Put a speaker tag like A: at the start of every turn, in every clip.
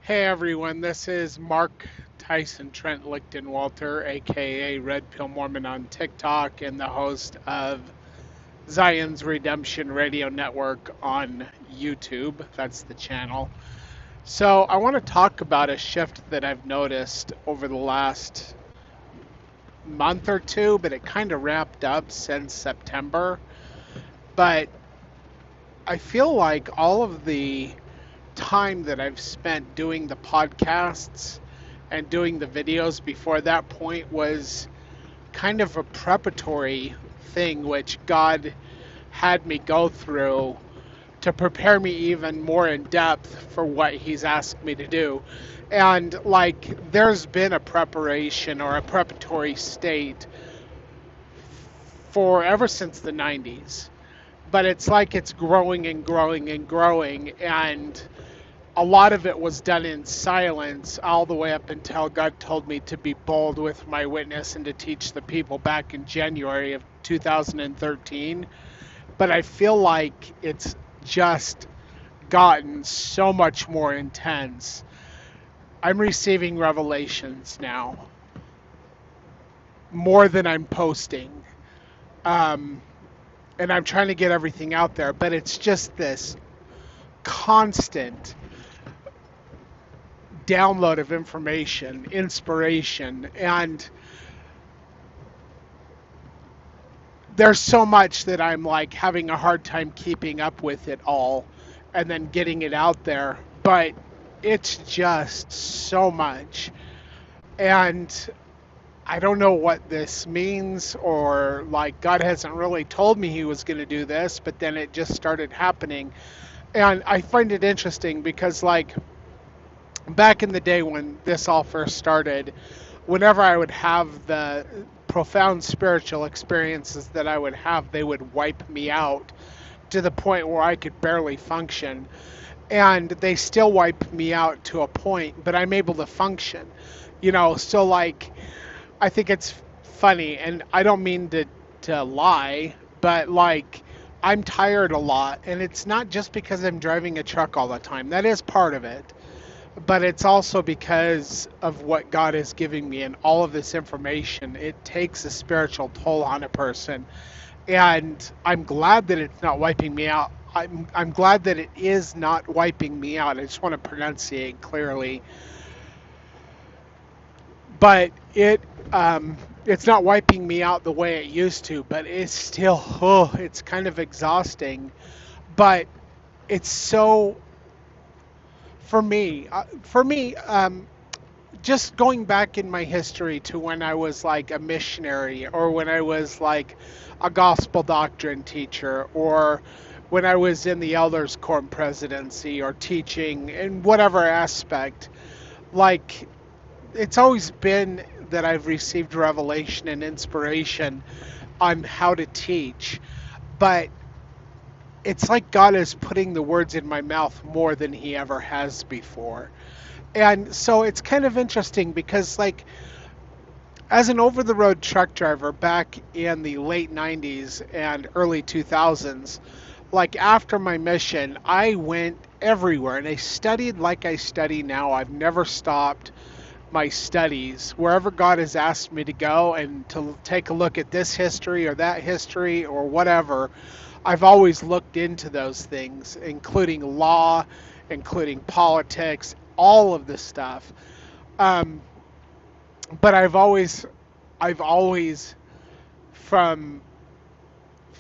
A: Hey everyone, this is Mark Tyson Trent Lichten Walter, aka Red Pill Mormon on TikTok, and the host of Zion's Redemption Radio Network on YouTube. That's the channel. So, I want to talk about a shift that I've noticed over the last month or two, but it kind of ramped up since September. But I feel like all of the time that I've spent doing the podcasts and doing the videos before that point was kind of a preparatory thing which God had me go through to prepare me even more in depth for what He's asked me to do. And like, there's been a preparation or a preparatory state for ever since the 90s. But it's like it's growing and growing and growing. And a lot of it was done in silence all the way up until God told me to be bold with my witness and to teach the people back in January of 2013. But I feel like it's just gotten so much more intense. I'm receiving revelations now, more than I'm posting. Um, and I'm trying to get everything out there, but it's just this constant download of information, inspiration, and there's so much that I'm like having a hard time keeping up with it all and then getting it out there. But it's just so much. And I don't know what this means, or like God hasn't really told me He was going to do this, but then it just started happening. And I find it interesting because, like, back in the day when this all first started, whenever I would have the profound spiritual experiences that I would have, they would wipe me out to the point where I could barely function. And they still wipe me out to a point, but I'm able to function. So like, I think it's funny, and I don't mean to lie, but like, I'm tired a lot, and it's not just because I'm driving a truck all the time. That is part of it, but it's also because of what God is giving me and all of this information. It takes a spiritual toll on a person, and I'm glad that it's not wiping me out. I'm glad that it is not wiping me out. I just want to pronunciate clearly, but it's not wiping me out the way it used to. But it's still, it's kind of exhausting. But it's so for me, just going back in my history to when I was like a missionary, or when I was like a gospel doctrine teacher, or when I was in the elders quorum presidency or teaching in whatever aspect, like, it's always been that I've received revelation and inspiration on how to teach. But it's like God is putting the words in my mouth more than He ever has before. And so it's kind of interesting because, like, as an over the road truck driver back in the late 90s and early 2000s, like, after my mission, I went everywhere and I studied like I study now. I've never stopped my studies. Wherever God has asked me to go and to take a look at this history or that history or whatever, I've always looked into those things, including law, including politics, all of this stuff. Um, but I've always, from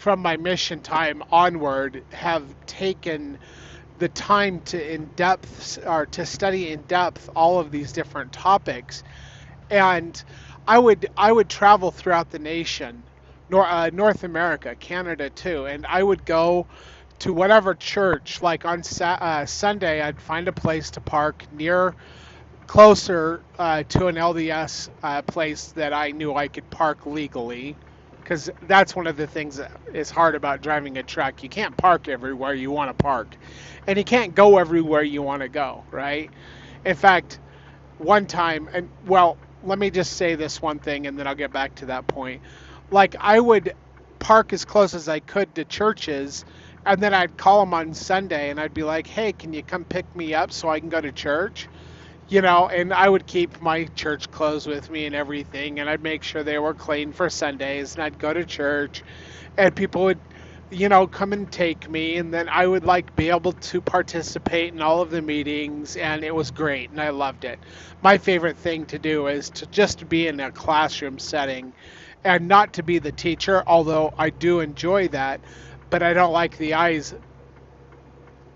A: my mission time onward, have taken the time to study in depth all of these different topics. And I would travel throughout the nation, North America, Canada too, and I would go to whatever church. Like on Sunday, I'd find a place to park closer to an LDS place that I knew I could park legally, because that's one of the things that is hard about driving a truck. You can't park everywhere you want to park, and you can't go everywhere you want to go, right? In fact, one time, and well, let me just say this one thing and then I'll get back to that point. Like, I would park as close as I could to churches, and then I'd call them on Sunday and I'd be like, hey, can you come pick me up so I can go to church? and I would keep my church clothes with me and everything, and I'd make sure they were clean for Sundays, and I'd go to church, and people would, come and take me, and then I would like be able to participate in all of the meetings, and it was great, and I loved it. My favorite thing to do is to just be in a classroom setting and not to be the teacher, although I do enjoy that, but I don't like the eyes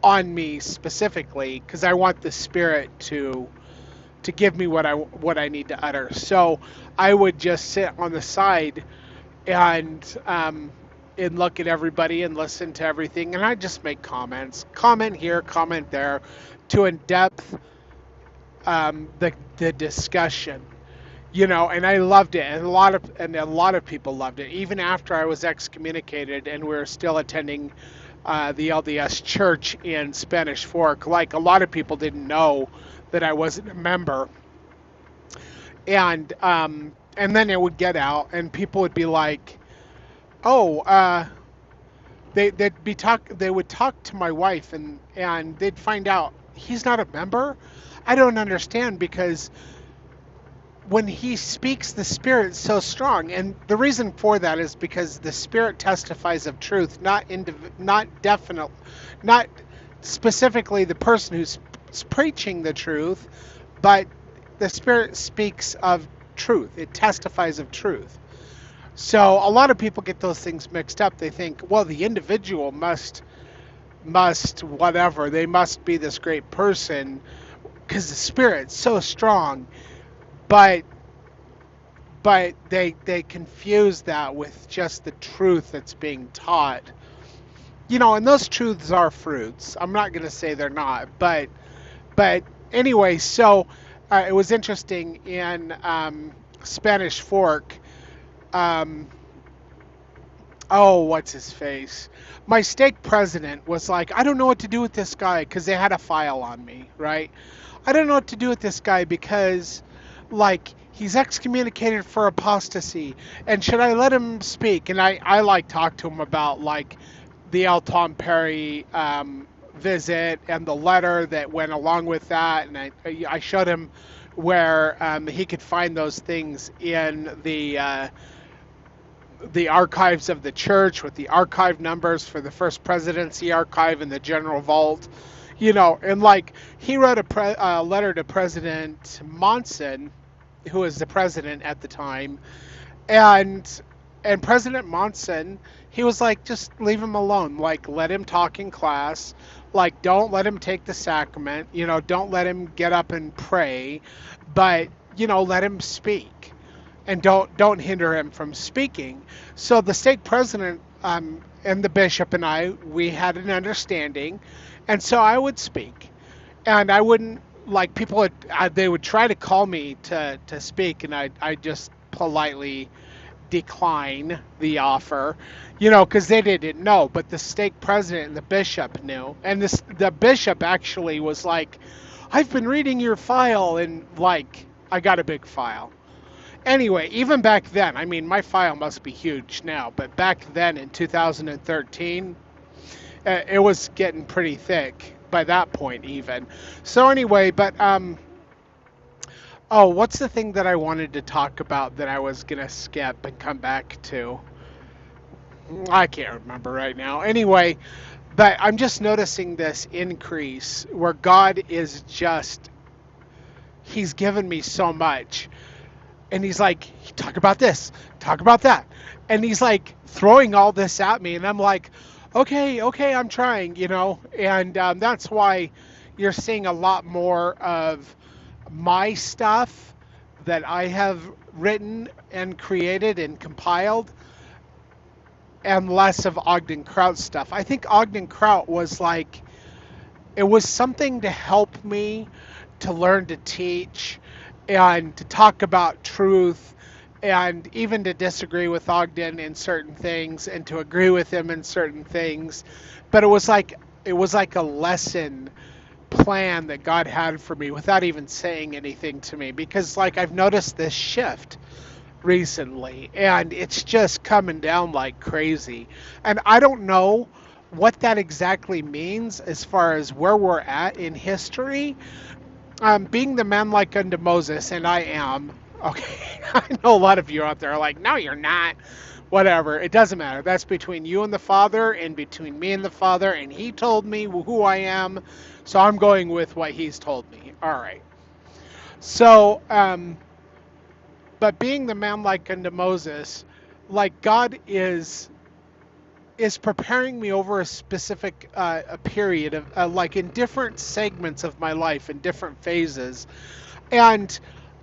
A: on me specifically because I want the Spirit to give me what I need to utter. So I would just sit on the side and look at everybody and listen to everything, and I just make comments, comment here, comment there, to in depth the discussion. And I loved it, and a lot of people loved it, even after I was excommunicated, and we were still attending the LDS Church in Spanish Fork. Like a lot of people didn't know that I wasn't a member, and then it would get out, and people would be like, "Oh, they would talk to my wife, and they'd find out he's not a member." I don't understand because when he speaks, the Spirit's so strong, and the reason for that is because the Spirit testifies of truth, not specifically the person who's preaching the truth, but the Spirit speaks of truth. It testifies of truth. So a lot of people get those things mixed up. They think, well, the individual must whatever. They must be this great person because the Spirit's so strong. But they confuse that with just the truth that's being taught. And those truths are fruits. I'm not going to say they're not, but anyway, so it was interesting in Spanish Fork. Oh, what's his face? My stake president was like, I don't know what to do with this guy because they had a file on me, right? I don't know what to do with this guy because, like, he's excommunicated for apostasy, and should I let him speak? And I like talked to him about like the El Tom Perry visit and the letter that went along with that, and I showed him where he could find those things in the archives of the church with the archive numbers for the First Presidency archive and the General Vault, and like he wrote a letter to President Monson, who was the president at the time, and President Monson, he was like, just leave him alone, like let him talk in class, like don't let him take the sacrament, don't let him get up and pray, but let him speak, and don't hinder him from speaking. So the stake president and the bishop and we had an understanding, and so I would speak, and I wouldn't, like people would they would try to call me to speak, and I just politely decline the offer, because they didn't know, but the stake president and the bishop knew, and the bishop actually was like, I've been reading your file, and like I got a big file. Anyway, even back then, I mean, my file must be huge now, but back then in 2013, it was getting pretty thick by that point even. So anyway, but oh, what's the thing that I wanted to talk about that I was gonna skip and come back to? I can't remember right now. Anyway, but I'm just noticing this increase where God is just, he's given me so much. And he's like, talk about this, talk about that. And he's like throwing all this at me. And I'm like, okay, I'm trying, And that's why you're seeing a lot more of my stuff that I have written and created and compiled, and less of Ogden Kraut's stuff. I think Ogden Kraut was like, it was something to help me to learn to teach and to talk about truth, and even to disagree with Ogden in certain things and to agree with him in certain things. But it was like a lesson plan that God had for me without even saying anything to me, because like I've noticed this shift recently, and it's just coming down like crazy. And I don't know what that exactly means as far as where we're at in history, Being the man like unto Moses, and I am. Okay, I know a lot of you out there are like, no, you're not. Whatever, it doesn't matter. That's between you and the Father, and between me and the Father, and He told me who I am, so I'm going with what He's told me. All right. So, but being the man like unto Moses, like God is preparing me over a specific a period of like in different segments of my life in different phases. And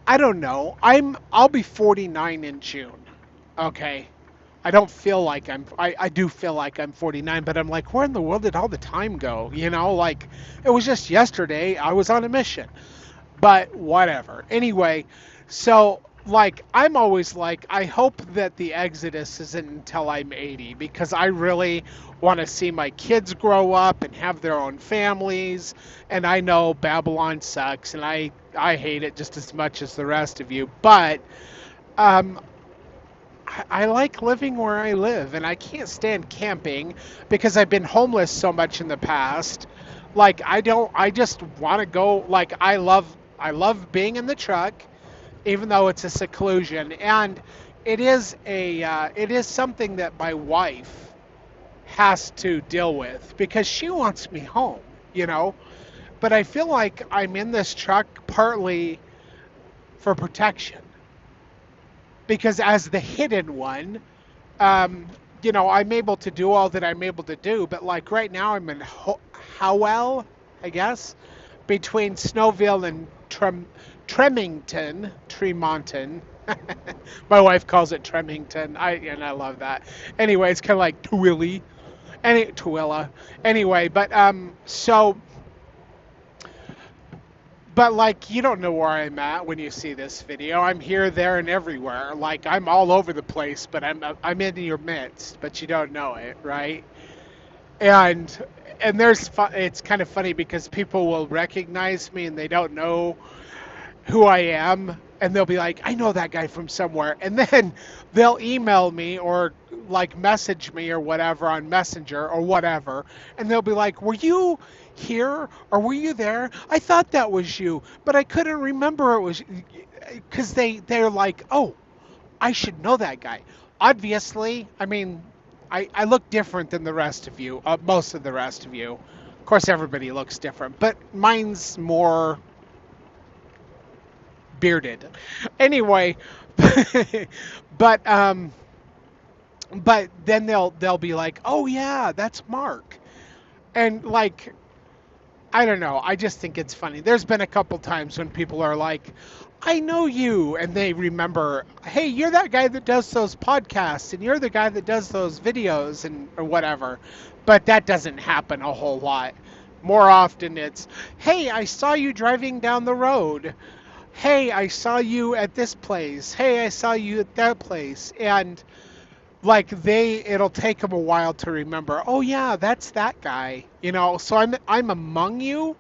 A: I don't know. I'll be 49 in June. Okay. I don't feel like I do feel like I'm 49, but I'm like, where in the world did all the time go? You know, like it was just yesterday I was on a mission. But whatever. Anyway, so like I'm always like I hope that the Exodus isn't until I'm 80 because I really want to see my kids grow up and have their own families, and I know Babylon sucks and I hate it just as much as the rest of you, but um I like living where I live, and I can't stand camping because I've been homeless so much in the past. Like I don't, I just want to go. Like I love being in the truck, even though it's a seclusion, and it is something that my wife has to deal with because she wants me home, you know. But I feel like I'm in this truck partly for protection because as the hidden one, um, you know, I'm able to do all that I'm able to do, but like right now I'm in Howell, I guess, between Snowville and Tremonton. My wife calls it Tremington. I love that. Anyway, it's kind of like Tooele. Anyway, but like you don't know where I'm at when you see this video. I'm here, there, and everywhere. Like I'm all over the place, but I'm in your midst, but you don't know it, right? And it's kind of funny because people will recognize me and they don't know who I am, and they'll be like, I know that guy from somewhere. And then they'll email me or like message me or whatever on Messenger or whatever. And they'll be like, were you here or were you there? I thought that was you, but I couldn't remember it was because they're like, oh, I should know that guy. Obviously, I mean, I look different than the rest of you, most of the rest of you. Of course, everybody looks different, but mine's more bearded. Anyway, but but then they'll be like, "Oh yeah, that's Mark," and like I don't know. I just think it's funny. There's been a couple times when people are like, I know you, and they remember, hey, you're that guy that does those podcasts, and you're the guy that does those videos, and or whatever. But that doesn't happen a whole lot. More often it's, hey, I saw you driving down the road. Hey, I saw you at this place. Hey, I saw you at that place. And like it'll take them a while to remember, oh yeah, that's that guy, you know. So I'm among you,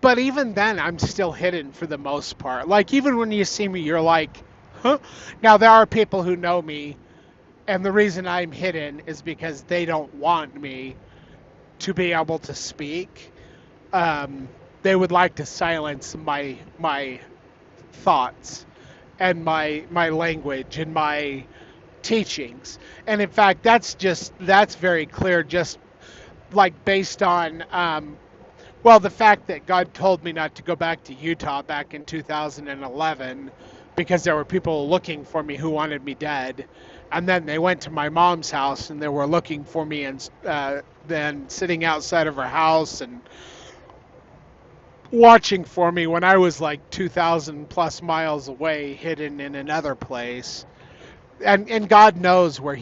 A: but even then I'm still hidden for the most part. Like even when you see me, you're like, huh? Now there are people who know me, and the reason I'm hidden is because they don't want me to be able to speak. um, they would like to silence my thoughts and my language and my teachings. And in fact, that's very clear, just like based on well, the fact that God told me not to go back to Utah back in 2011 because there were people looking for me who wanted me dead. And then they went to my mom's house and they were looking for me, and then sitting outside of her house and watching for me when I was like 2,000 plus miles away, hidden in another place. And God knows why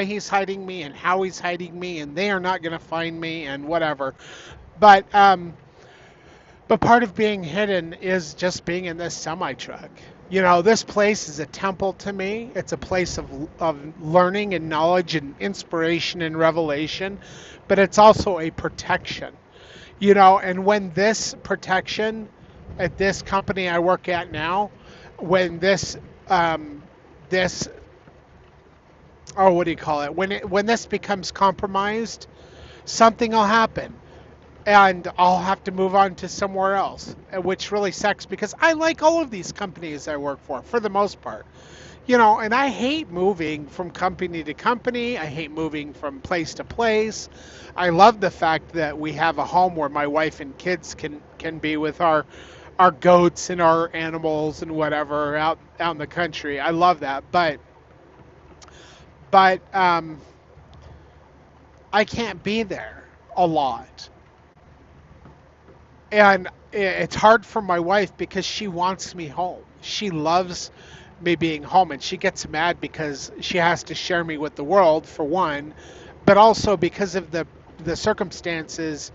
A: he's hiding me and how he's hiding me, and they are not going to find me and whatever. But but part of being hidden is just being in this semi truck. You know, this place is a temple to me. It's a place of learning and knowledge and inspiration and revelation, but it's also a protection. You know, and when this protection at this company I work at now, when this what do you call it? When this becomes compromised, something will happen. and I'll have to move on to somewhere else, which really sucks because I like all of these companies I work for the most part. And I hate moving from company to company. I hate moving from place to place. I love the fact that we have a home where my wife and kids can be with our goats and our animals and whatever out in the country. I love that, but I can't be there a lot, and it's hard for my wife because she wants me home. She loves me being home, and she gets mad because she has to share me with the world for one, but also because of the circumstances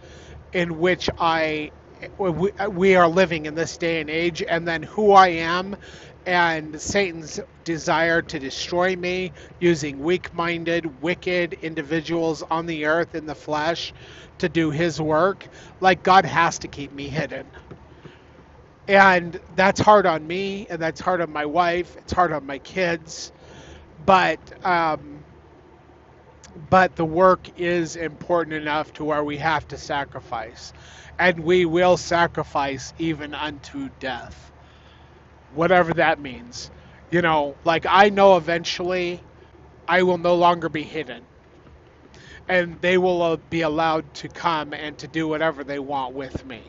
A: in which we are living in this day and age, and then who I am, and Satan's desire to destroy me using weak-minded, wicked individuals on the earth in the flesh to do his work. Like, God has to keep me hidden. And that's hard on me, and that's hard on my wife, it's hard on my kids, but the work is important enough to where we have to sacrifice, and we will sacrifice even unto death, whatever that means. Like, I know eventually I will no longer be hidden, and they will be allowed to come and to do whatever they want with me,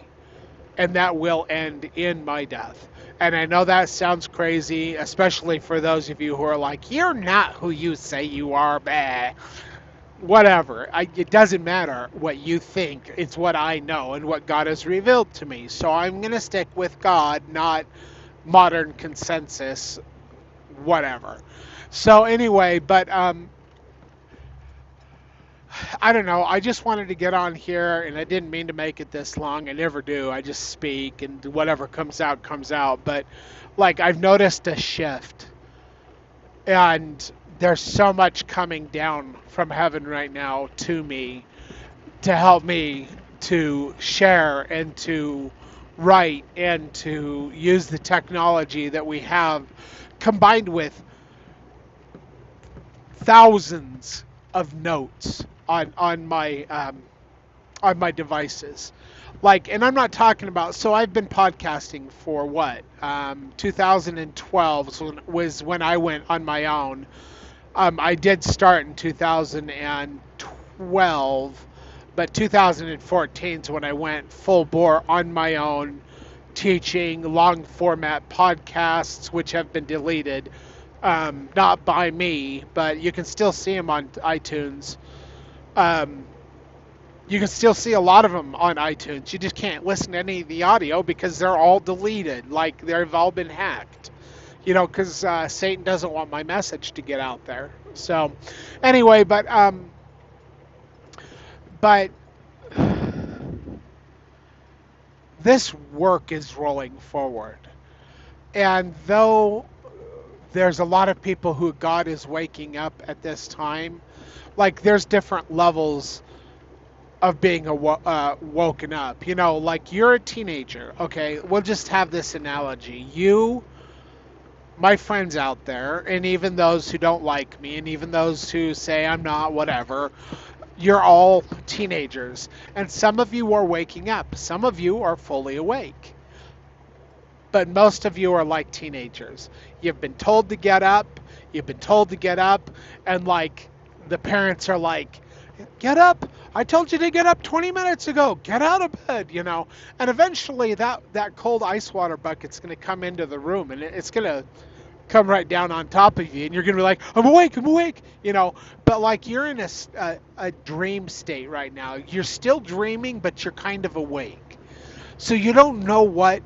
A: and that will end in my death. And I know that sounds crazy, especially for those of you who are like, you're not who you say you are, bah. Whatever. It doesn't matter what you think. It's what I know and what God has revealed to me. So I'm going to stick with God, not modern consensus, whatever. So anyway, but I don't know. I just wanted to get on here, and I didn't mean to make it this long. I never do. I just speak, and whatever comes out, comes out. But, like, I've noticed a shift, and there's so much coming down from heaven right now to me to help me to share and to write and to use the technology that we have combined with thousands of notes on my devices. Like, and I'm not talking about. So I've been podcasting for what? 2012 was when I went on my own. I did start in 2012, but 2014 is when I went full bore on my own, teaching long format podcasts, which have been deleted. Not by me, but you can still see them on iTunes. Um, you can still see a lot of them on iTunes. You just can't listen to any of the audio because they're all deleted. Like, they've all been hacked. Because Satan doesn't want my message to get out there. So, anyway, but this work is rolling forward, and though there's a lot of people who God is waking up at this time, like, there's different levels of being woken up. Like, you're a teenager. Okay, we'll just have this analogy. My friends out there, and even those who don't like me, and even those who say I'm not, whatever, you're all teenagers. And some of you are waking up. Some of you are fully awake. But most of you are like teenagers. You've been told to get up. You've been told to get up. And, like, the parents are like, get up. I told you to get up 20 minutes ago. Get out of bed, And eventually that cold ice water bucket's going to come into the room, and it's going to come right down on top of you, and you're going to be like, I'm awake, But, like, you're in a dream state right now. You're still dreaming, but you're kind of awake. So you don't know what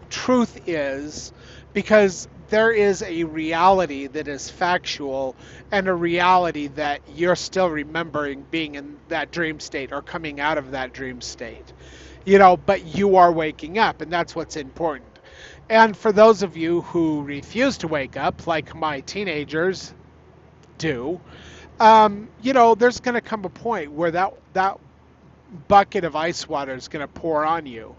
A: truth is, because there is a reality that is factual and a reality that you're still remembering being in that dream state or coming out of that dream state. But you are waking up, and that's what's important. And for those of you who refuse to wake up, like my teenagers do, there's going to come a point where that bucket of ice water is going to pour on you,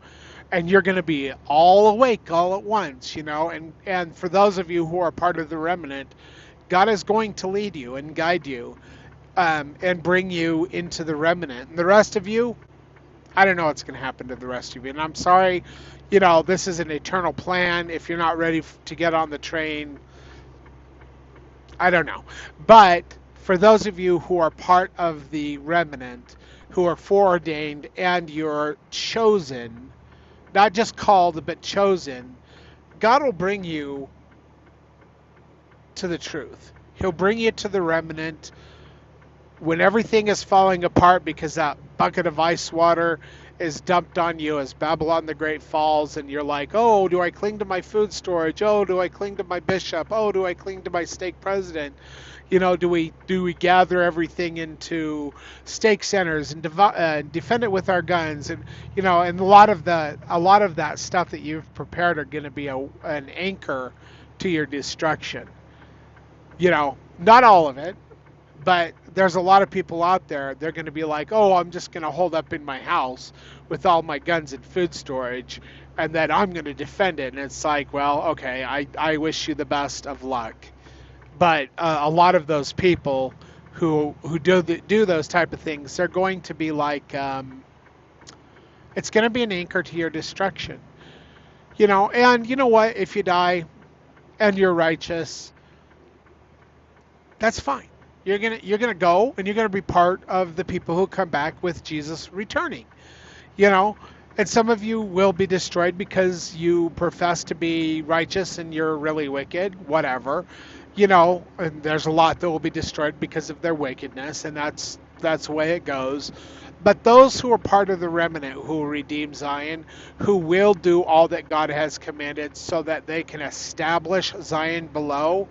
A: and you're going to be all awake all at once, and for those of you who are part of the remnant, God is going to lead you and guide you, and bring you into the remnant. And the rest of you, I don't know what's going to happen to the rest of you. And I'm sorry, you know, this is an eternal plan. If you're not ready to get on the train, I don't know. But for those of you who are part of the remnant, who are foreordained and you're chosen, not just called, but chosen, God will bring you to the truth. He'll bring you to the remnant when everything is falling apart because that bucket of ice water is dumped on you as Babylon the Great falls, and you're like, oh, do I cling to my food storage? Oh, do I cling to my bishop? Oh, do I cling to my stake president? You know, do we gather everything into stake centers and defend it with our guns? And you know, and a lot of that stuff that you've prepared are going to be an anchor to your destruction. You know, not all of it, but there's a lot of people out there, they're going to be like, oh, I'm just going to hold up in my house with all my guns and food storage, and then I'm going to defend it. And it's like, well, okay, I wish you the best of luck. But a lot of those people who do those type of things, they're going to be like, it's going to be an anchor to your destruction. You know, and you know what? If you die and you're righteous, that's fine. You're gonna go and you're gonna be part of the people who come back with Jesus returning. You know, and some of you will be destroyed because you profess to be righteous and you're really wicked. Whatever, you know. And there's a lot that will be destroyed because of their wickedness, and that's the way it goes. But those who are part of the remnant who will redeem Zion, who will do all that God has commanded so that they can establish Zion below,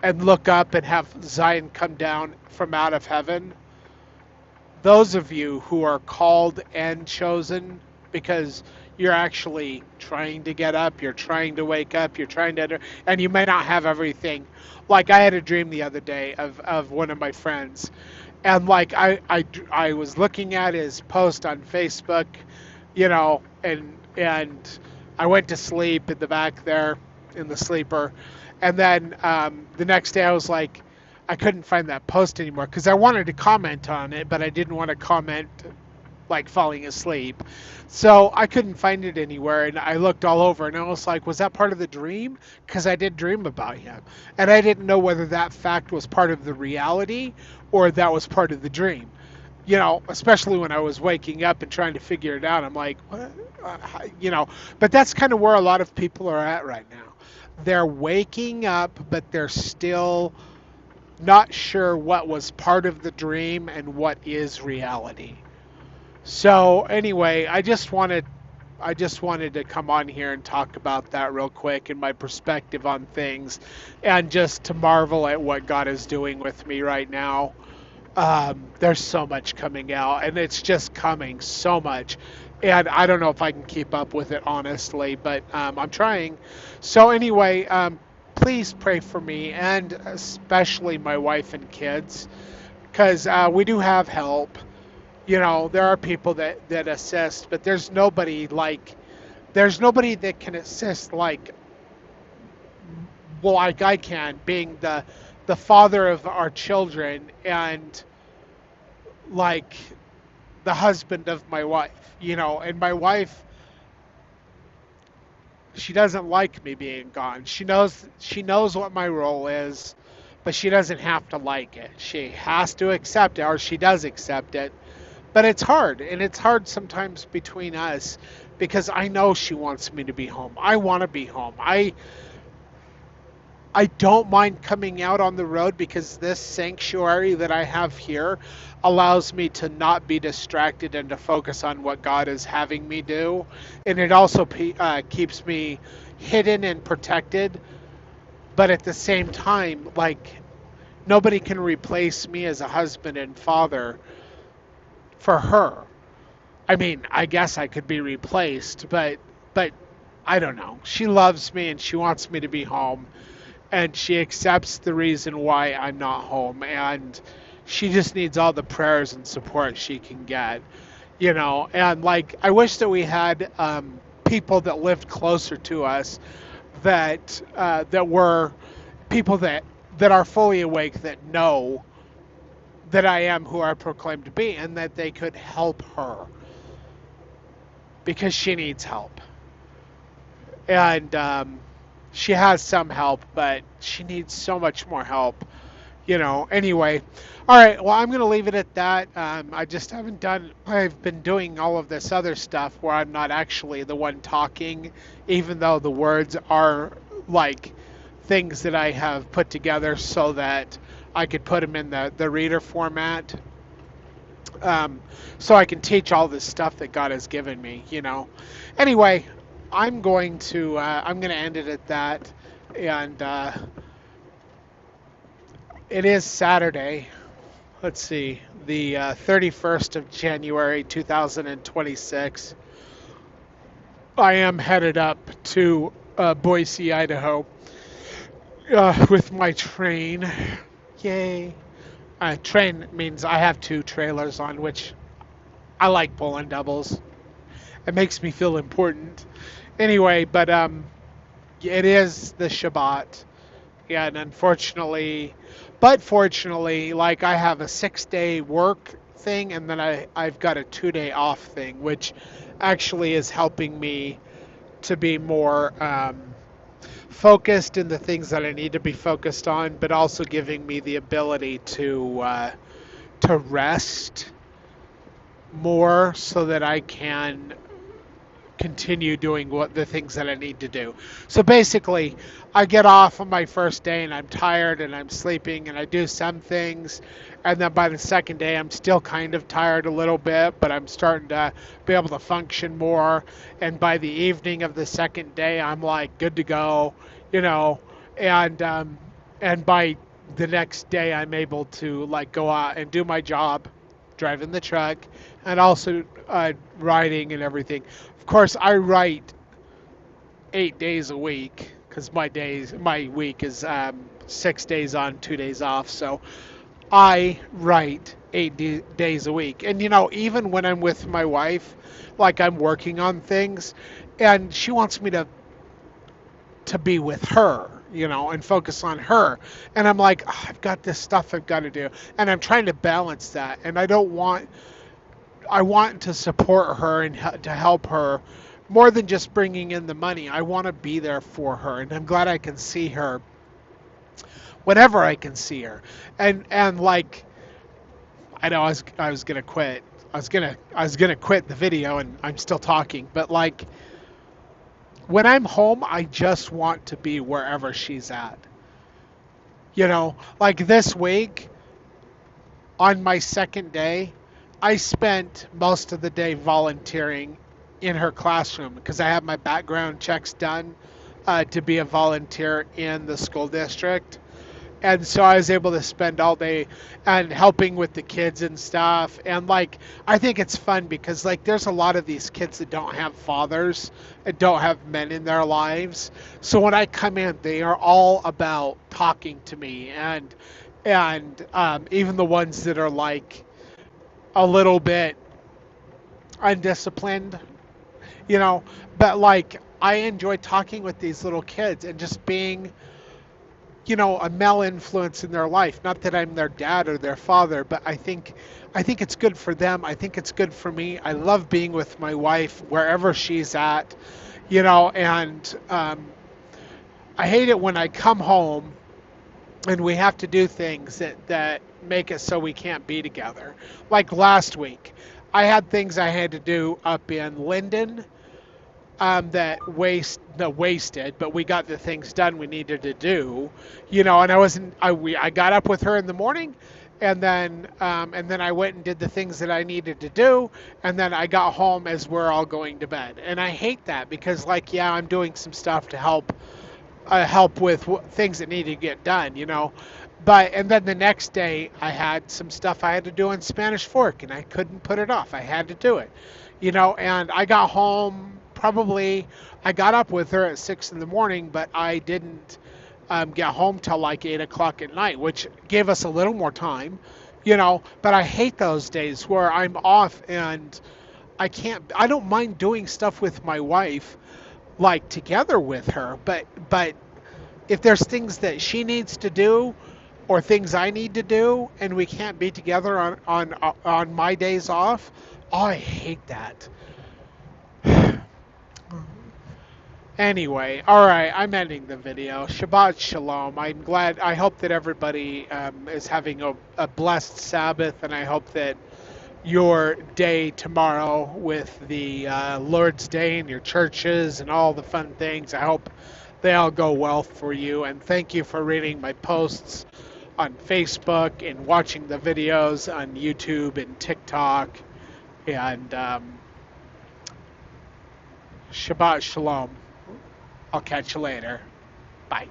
A: and look up and have Zion come down from out of heaven. Those of you who are called and chosen because you're actually trying to get up, you're trying to wake up, you're trying to, and you may not have everything. Like I had a dream the other day of one of my friends, and like I was looking at his post on Facebook, you know, and I went to sleep in the back there in the sleeper, and then the next day I was like, I couldn't find that post anymore because I wanted to comment on it, but I didn't want to comment like falling asleep. So I couldn't find it anywhere, and I looked all over, and I was like, was that part of the dream? Because I did dream about him, and I didn't know whether that fact was part of the reality or that was part of the dream. You know, especially when I was waking up and trying to figure it out, I'm like, what? You know, but that's kind of where a lot of people are at right now. They're waking up, but they're still not sure what was part of the dream and what is reality. So anyway, I just wanted to come on here and talk about that real quick and my perspective on things, and just to marvel at what God is doing with me right now. There's so much coming out, and it's just coming so much, and I don't know if I can keep up with it honestly, but I'm trying. So anyway, please pray for me and especially my wife and kids, because we do have help. You know, there are people that assist, but there's nobody that can assist like, well, like I can, being the father of our children and like the husband of my wife, you know. And my wife, she doesn't like me being gone. She knows what my role is, but she doesn't have to like it. She has to accept it, or she does accept it. But it's hard, and it's hard sometimes between us because I know she wants me to be home. I want to be home. I don't mind coming out on the road because this sanctuary that I have here allows me to not be distracted and to focus on what God is having me do. And it also keeps me hidden and protected. But at the same time, like, nobody can replace me as a husband and father for her. I mean, I guess I could be replaced, but I don't know. She loves me and she wants me to be home, and she accepts the reason why I'm not home, and she just needs all the prayers and support she can get, you know. And like, I wish that we had people that lived closer to us, that were people that are fully awake, that know that I am who I proclaim to be, and that they could help her because she needs help. And she has some help, but she needs so much more help. Anyway. All right, well, I'm going to leave it at that. I just haven't I've been doing all of this other stuff where I'm not actually the one talking, even though the words are like things that I have put together so that I could put them in the reader format. So I can teach all this stuff that God has given me. Anyway, I'm going to end it at that. And it is Saturday. Let's see, the 31st of January 2026. I am headed up to Boise, Idaho with my train. Yay. Train means I have two trailers on, which I like pulling doubles. It makes me feel important. Anyway, but it is the Shabbat. Yeah, and fortunately, like I have a 6-day work thing, and then I've got a 2-day off thing, which actually is helping me to be more focused in the things that I need to be focused on, but also giving me the ability to rest more so that I can continue doing the things that I need to do. So basically, I get off on my first day and I'm tired and I'm sleeping and I do some things, and then by the second day I'm still kind of tired a little bit, but I'm starting to be able to function more, and by the evening of the second day I'm like good to go, and by the next day I'm able to like go out and do my job, driving the truck, and also writing and everything. Of course, I write 8 days a week because my week is 6 days on, 2 days off. So I write days a week. And even when I'm with my wife, like I'm working on things, and she wants me to be with her, and focus on her. And I'm like, "Oh, I've got this stuff I've got to do," and I'm trying to balance that. And I want to support her and to help her more than just bringing in the money. I want to be there for her, and I'm glad I can see her whenever I can see her. And like, I know I was gonna quit. I was gonna quit the video, and I'm still talking. But like, when I'm home, I just want to be wherever she's at. Like this week on my second day, I spent most of the day volunteering in her classroom because I have my background checks done to be a volunteer in the school district. And so I was able to spend all day and helping with the kids and stuff. And like, I think it's fun because like there's a lot of these kids that don't have fathers and don't have men in their lives. So when I come in, they are all about talking to me, and even the ones that are like a little bit undisciplined, but like I enjoy talking with these little kids and just being, a male influence in their life. Not that I'm their dad or their father, but I think it's good for them. I think it's good for me. I love being with my wife wherever she's at, and I hate it when I come home and we have to do things that make it so we can't be together. Like last week, I had things I had to do up in Linden that wasted, but we got the things done we needed to do, and I got up with her in the morning, and then I went and did the things that I needed to do, and then I got home as we're all going to bed. And I hate that because like, yeah, I'm doing some stuff to help with things that need to get done, and then the next day I had some stuff I had to do in Spanish Fork, and I couldn't put it off. I had to do it, and I got home I got up with her at 6 in the morning, but I didn't get home till like 8 o'clock at night, which gave us a little more time, but I hate those days where I'm off and I don't mind doing stuff with my wife, like together with her, but if there's things that she needs to do or things I need to do, and we can't be together on my days off. Oh, I hate that. Anyway, all right, I'm ending the video. Shabbat Shalom. I'm glad. I hope that everybody is having a blessed Sabbath, and I hope that your day tomorrow with the Lord's Day and your churches and all the fun things, I hope they all go well for you. And thank you for reading my posts on Facebook and watching the videos on YouTube and TikTok. And Shabbat Shalom. I'll catch you later. Bye.